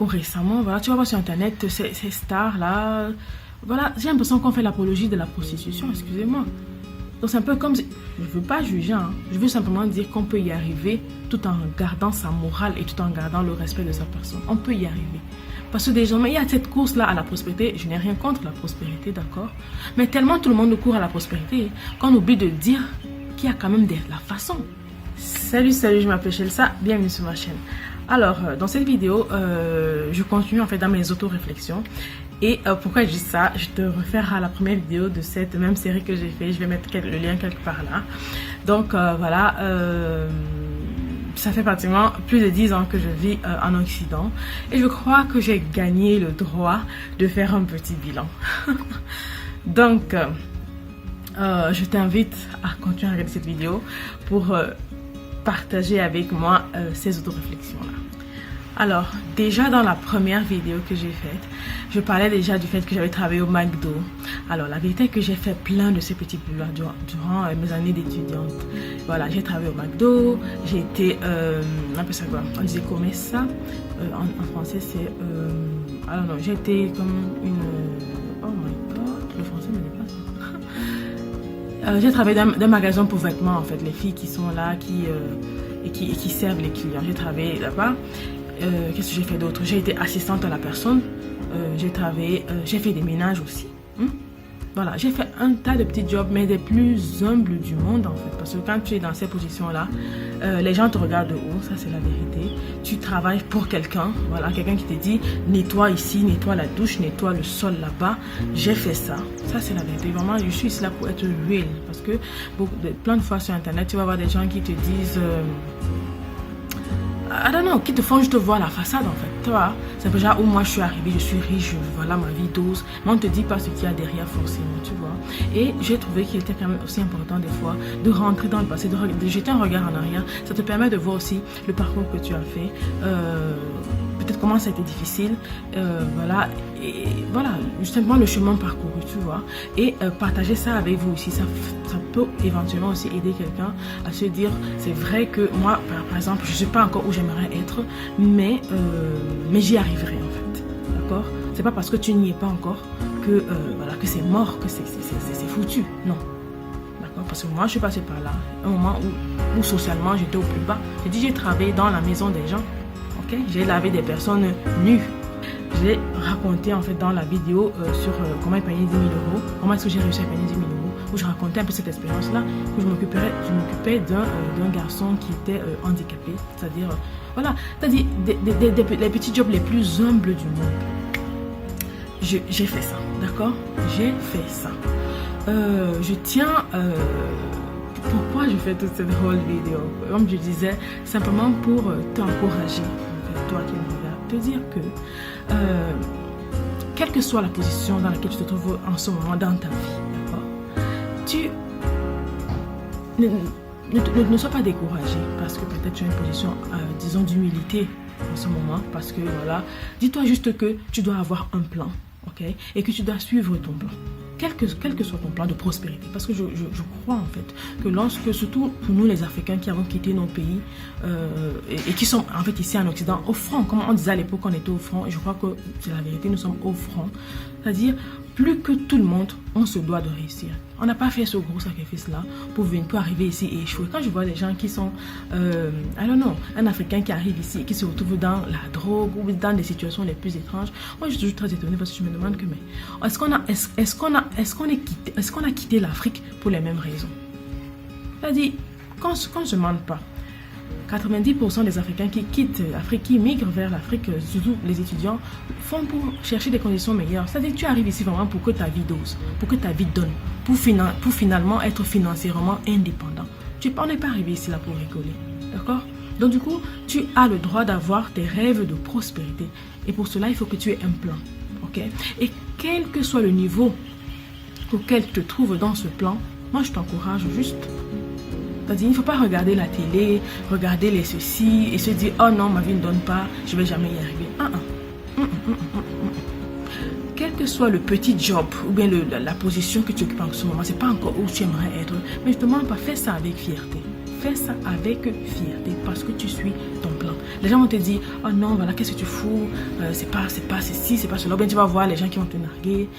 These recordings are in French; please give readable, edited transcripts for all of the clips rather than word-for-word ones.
ou récemment, voilà, tu vas voir sur internet ces stars là, voilà, j'ai l'impression qu'on fait l'apologie de la prostitution, excusez-moi. Donc c'est un peu comme, je ne veux pas juger, hein. Je veux simplement dire qu'on peut y arriver tout en gardant sa morale et tout en gardant le respect de sa personne. On peut y arriver. Parce que désormais, il y a cette course-là à la prospérité. Je n'ai rien contre la prospérité, d'accord. Mais tellement tout le monde court à la prospérité qu'on oublie de dire qu'il y a quand même la façon. Salut, je m'appelle Chelsa, bienvenue sur ma chaîne. Alors, dans cette vidéo, je continue en fait dans mes auto-réflexions. Et pourquoi je dis ça, je te réfère à la première vidéo de cette même série que j'ai fait. Je vais mettre le lien quelque part là. Donc voilà, ça fait pratiquement plus de 10 ans que je vis en Occident. Et je crois que j'ai gagné le droit de faire un petit bilan. Donc, je t'invite à continuer à regarder cette vidéo pour partager avec moi ces auto-réflexions là. Alors, déjà dans la première vidéo que j'ai faite, je parlais déjà du fait que j'avais travaillé au McDo. Alors, la vérité est que j'ai fait plein de ces petits boulots durant mes années d'étudiante. Voilà, j'ai travaillé au McDo, j'ai été, on appelle ça quoi? On disait comment ça? En français, c'est, alors non, j'ai été comme une, oh my god, le français me dépasse. J'ai travaillé dans un magasin pour vêtements, en fait, les filles qui sont là, qui servent les clients. J'ai travaillé là-bas. Qu'est-ce que j'ai fait d'autre? J'ai été assistante à la personne. J'ai travaillé, j'ai fait des ménages aussi. Voilà, j'ai fait un tas de petits jobs, mais des plus humbles du monde en fait. Parce que quand tu es dans ces positions-là, les gens te regardent de haut, ça c'est la vérité. Tu travailles pour quelqu'un, voilà, quelqu'un qui te dit nettoie ici, nettoie la douche, nettoie le sol là-bas. J'ai fait ça, ça c'est la vérité. Vraiment, je suis ici là pour être real. Parce que plein de fois sur internet, tu vas voir des gens qui te disent I don't know, qui te font juste voir la façade en fait. Tu vois, c'est déjà où moi je suis arrivée, je suis riche, voilà ma vie dose. Mais on ne te dit pas ce qu'il y a derrière forcément, tu vois. Et j'ai trouvé qu'il était quand même aussi important des fois de rentrer dans le passé, de jeter un regard en arrière. Ça te permet de voir aussi le parcours que tu as fait. Peut-être comment ça a été difficile. Voilà, et voilà, justement le chemin parcouru, tu vois. Et partager ça avec vous aussi, ça peut éventuellement aussi aider quelqu'un à se dire, c'est vrai que moi, par exemple, je ne suis pas encore où j'aimerais être, mais j'y arriverai en fait, d'accord? C'est pas parce que tu n'y es pas encore que, voilà, que c'est mort, que c'est foutu, non. D'accord? Parce que moi, je suis passée par là, un moment où socialement, j'étais au plus bas. J'ai dit, j'ai travaillé dans la maison des gens, ok? J'ai lavé des personnes nues. J'ai raconté en fait dans la vidéo sur comment gagner 10 000 euros, comment est-ce que j'ai réussi à gagner 10 000 euros, où je racontais un peu cette expérience-là, où je m'occupais d'un garçon qui était handicapé, c'est-à-dire, voilà, c'est-à-dire les petits jobs les plus humbles du monde. J'ai fait ça, d'accord? J'ai fait ça. Je tiens... pourquoi je fais toute cette whole vidéo? Comme je disais, simplement pour t'encourager, en fait, toi qui me regardes, te dire que quelle que soit la position dans laquelle tu te trouves en ce moment dans ta vie, d'accord, tu ne sois pas découragé parce que peut-être tu as une position, disons, d'humilité en ce moment, parce que voilà, dis-toi juste que tu dois avoir un plan, ok, et que tu dois suivre ton plan. Quel que soit ton plan de prospérité, parce que je crois en fait que lorsque, surtout pour nous les Africains qui avons quitté nos pays et qui sont en fait ici en Occident au front, comme on disait à l'époque, on était au front, et je crois que c'est la vérité, nous sommes au front, c'est-à-dire plus que tout le monde, on se doit de réussir. On n'a pas fait ce gros sacrifice-là pour arriver ici et échouer. Quand je vois des gens qui sont, I don't know, un Africain qui arrive ici et qui se retrouve dans la drogue ou dans des situations les plus étranges, moi je suis toujours très étonnée parce que je me demande que, mais est-ce qu'on a quitté l'Afrique pour les mêmes raisons? C'est-à-dire, qu'on ne se mente pas. 90% des Africains qui quittent l'Afrique, qui migrent vers l'Afrique, surtout les étudiants, font pour chercher des conditions meilleures. C'est-à-dire que tu arrives ici vraiment pour que ta vie dose, pour que ta vie donne, pour finalement être financièrement indépendant. On n'est pas arrivé ici là pour rigoler, d'accord? Donc du coup, tu as le droit d'avoir tes rêves de prospérité. Et pour cela, il faut que tu aies un plan, ok? Et quel que soit le niveau auquel tu te trouves dans ce plan, moi je t'encourage juste. C'est-à-dire, il ne faut pas regarder la télé, regarder les ceci et se dire, oh non, ma vie ne donne pas, je ne vais jamais y arriver. Quel que soit le petit job ou bien la position que tu occupes en ce moment, ce n'est pas encore où tu aimerais être. Mais je ne te demande pas, fais ça avec fierté. Fais ça avec fierté parce que tu suis ton plan. Les gens vont te dire, oh non, voilà, qu'est-ce que tu fous, c'est pas ceci, c'est pas cela. Ou bien tu vas voir les gens qui vont te narguer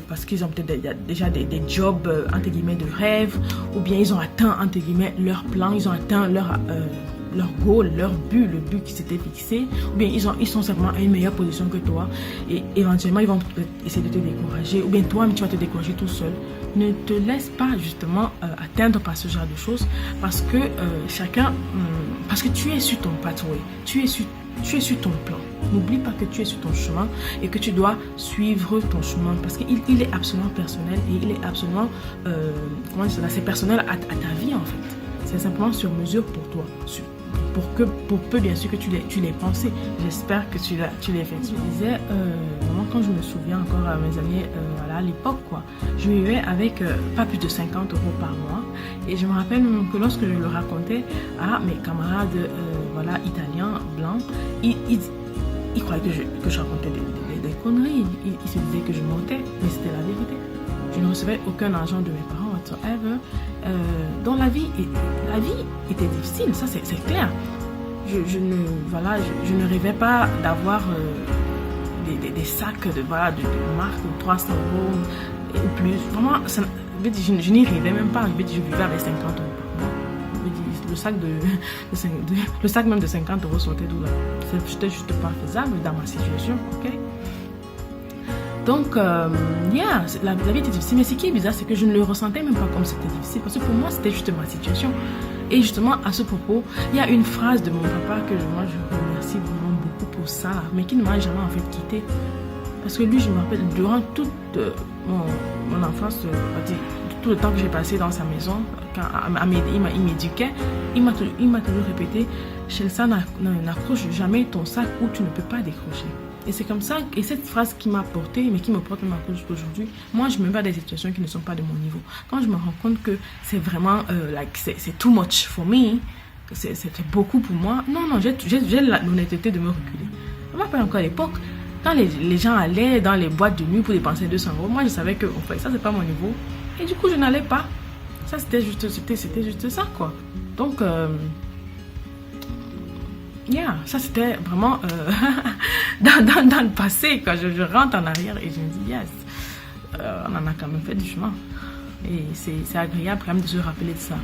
parce qu'ils ont peut-être déjà des jobs, entre guillemets, de rêve, ou bien ils ont atteint, entre guillemets, leur plan, ils ont atteint leur goal, leur but, le but qui s'était fixé, ou bien ils sont simplement à une meilleure position que toi, et éventuellement ils vont essayer de te décourager, ou bien toi-même tu vas te décourager tout seul. Ne te laisse pas justement atteindre par ce genre de choses, parce que parce que tu es sur ton pathway, tu es sur ton plan. N'oublie pas que tu es sur ton chemin et que tu dois suivre ton chemin, parce qu'il est absolument personnel, et il est absolument c'est personnel à ta vie en fait. C'est simplement sur mesure pour toi, pour peu bien sûr que tu l'aies pensé. J'espère que tu l'as fait. Je disais, vraiment, quand je me souviens encore à mes années, à l'époque, quoi, je vivais avec pas plus de 50 € par mois. Et je me rappelle même que lorsque je le racontais à mes camarades italiens, blancs, ils croyaient que je racontais des conneries. Ils se disaient que je mentais, mais c'était la vérité. Je ne recevais aucun argent de mes parents whatsoever. Donc la vie était difficile, ça c'est clair. Je ne rêvais pas d'avoir des sacs de marque de 300 € ou plus. Vraiment, je n'y rêvais même pas. Je vivais avec 50 € par mois. Le sac même de 50 € sortait d'où là? C'était juste pas faisable dans ma situation, ok? Donc, la vie était difficile. Mais ce qui est bizarre, c'est que je ne le ressentais même pas comme c'était difficile. Parce que pour moi, c'était juste ma situation. Et justement, à ce propos, il y a une phrase de mon papa que moi, je remercie vraiment beaucoup pour ça. Mais qui ne m'a jamais en fait quitté. Parce que lui, je me rappelle, durant toute mon enfance, tout le temps que j'ai passé dans sa maison, quand il m'éduquait, il m'a toujours répété, Chelsea, n'accroche jamais ton sac où tu ne peux pas décrocher. Et c'est comme ça, et cette phrase qui m'a porté, mais qui me porte même jusqu'à aujourd'hui, moi je me mets dans des situations qui ne sont pas de mon niveau. Quand je me rends compte que c'est vraiment, c'est too much for me, c'est beaucoup pour moi, non, j'ai l'honnêteté de me reculer. Je me rappelle encore à l'époque, quand les gens allaient dans les boîtes de nuit pour dépenser 200 €, moi je savais que en fait, ça c'est pas mon niveau. Et du coup je n'allais pas. Ça c'était juste ça quoi. Donc, ça c'était vraiment dans le passé quand je rentre en arrière et je me dis yes, on en a quand même fait du chemin. Et c'est agréable quand même de se rappeler de ça.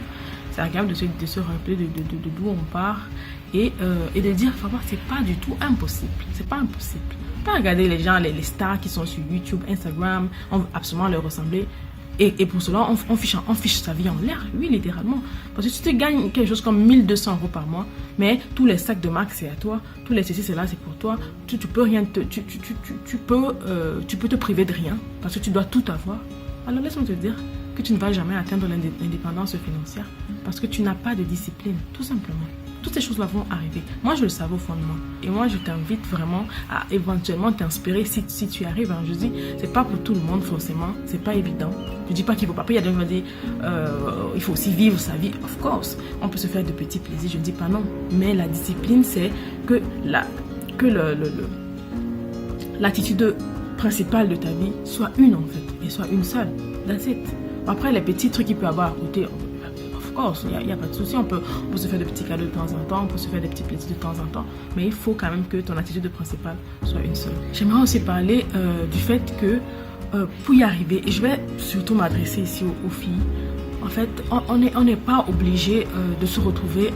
C'est agréable de se rappeler de d'où on part et de dire vraiment c'est pas du tout impossible. C'est pas impossible. Pas regarder les gens, les stars qui sont sur YouTube, Instagram, on veut absolument leur ressembler. Et pour cela, on fiche sa vie en l'air, oui, littéralement. Parce que tu te gagnes quelque chose comme 1200 € par mois, mais tous les sacs de marque, c'est à toi. Tous les ceci, c'est là, c'est pour toi. Tu peux rien tu peux te priver de rien, parce que tu dois tout avoir. Alors laisse-moi te dire que tu ne vas jamais atteindre l'indépendance financière, parce que tu n'as pas de discipline, tout simplement. Toutes ces choses-là vont arriver. Moi, je le savais au fond de moi. Et moi, je t'invite vraiment à éventuellement t'inspirer si tu arrives. Je dis, c'est pas pour tout le monde forcément. C'est pas évident. Je dis pas qu'il faut pas. Après, il y a des gens qui vont dire, il faut aussi vivre sa vie. Of course. On peut se faire de petits plaisirs. Je ne dis pas non. Mais la discipline, c'est que l'attitude principale de ta vie soit une en fait. Et soit une seule. That's it. Après, les petits trucs qu'il peut avoir à côté, il n'y a pas de souci, on peut se faire des petits cadeaux de temps en temps, on peut se faire des petits plaisirs de temps en temps, mais il faut quand même que ton attitude principale soit une seule. J'aimerais aussi parler du fait que pour y arriver, et je vais surtout m'adresser ici aux filles, en fait, on n'est pas obligé de se retrouver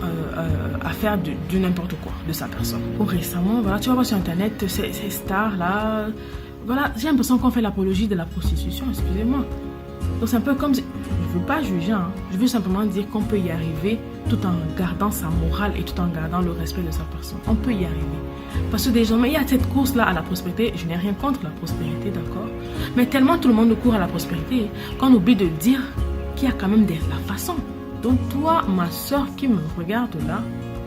à faire du n'importe quoi de sa personne. Récemment, voilà, tu vas voir sur internet ces stars là, voilà, j'ai l'impression qu'on fait l'apologie de la prostitution, excusez-moi. Donc c'est un peu comme, je ne veux pas juger, je veux simplement dire qu'on peut y arriver tout en gardant sa morale et tout en gardant le respect de sa personne. On peut y arriver. Parce que désormais, il y a cette course-là à la prospérité. Je n'ai rien contre la prospérité, d'accord. Mais tellement tout le monde court à la prospérité qu'on oublie de dire qu'il y a quand même la façon. Donc toi, ma soeur qui me regarde là,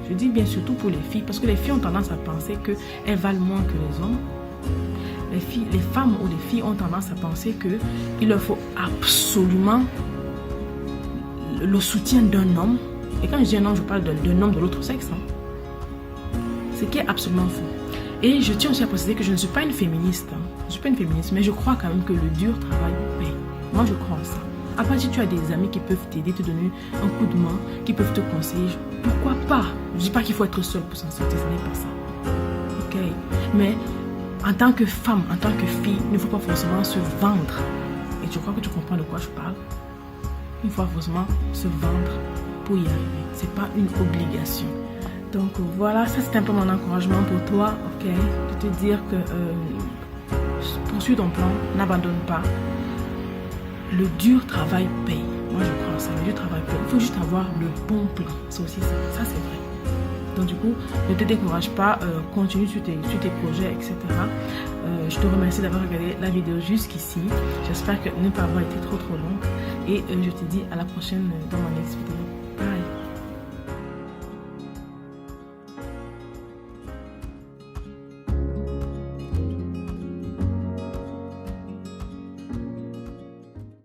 je dis bien surtout pour les filles, parce que les filles ont tendance à penser qu'elles valent moins que les hommes. Les femmes ou les filles ont tendance à penser qu'il leur faut absolument le soutien d'un homme. Et quand je dis un homme, je parle d'un homme de l'autre sexe. Ce qui est absolument faux. Et je tiens aussi à préciser que je ne suis pas une féministe. Je ne suis pas une féministe, mais je crois quand même que le dur travail paye. Moi, je crois en ça. Après, si tu as des amis qui peuvent t'aider, te donner un coup de main, qui peuvent te conseiller, pourquoi pas? Je dis pas qu'il faut être seul pour s'en sortir, ce n'est pas ça. Ok? Mais en tant que femme, en tant que fille, il ne faut pas forcément se vendre. Et je crois que tu comprends de quoi je parle. Il faut forcément se vendre pour y arriver. C'est pas une obligation. Donc voilà, ça c'est un peu mon encouragement pour toi, ok? De te dire que poursuis ton plan, n'abandonne pas. Le dur travail paye. Moi je crois ça, le dur travail paye. Il faut juste avoir le bon plan. C'est aussi ça, ça c'est vrai. Donc du coup, ne te décourage pas, continue sur tes projets, etc. Je te remercie d'avoir regardé la vidéo jusqu'ici. J'espère que ne pas avoir été trop longue. Et je te dis à la prochaine dans ma next vidéo.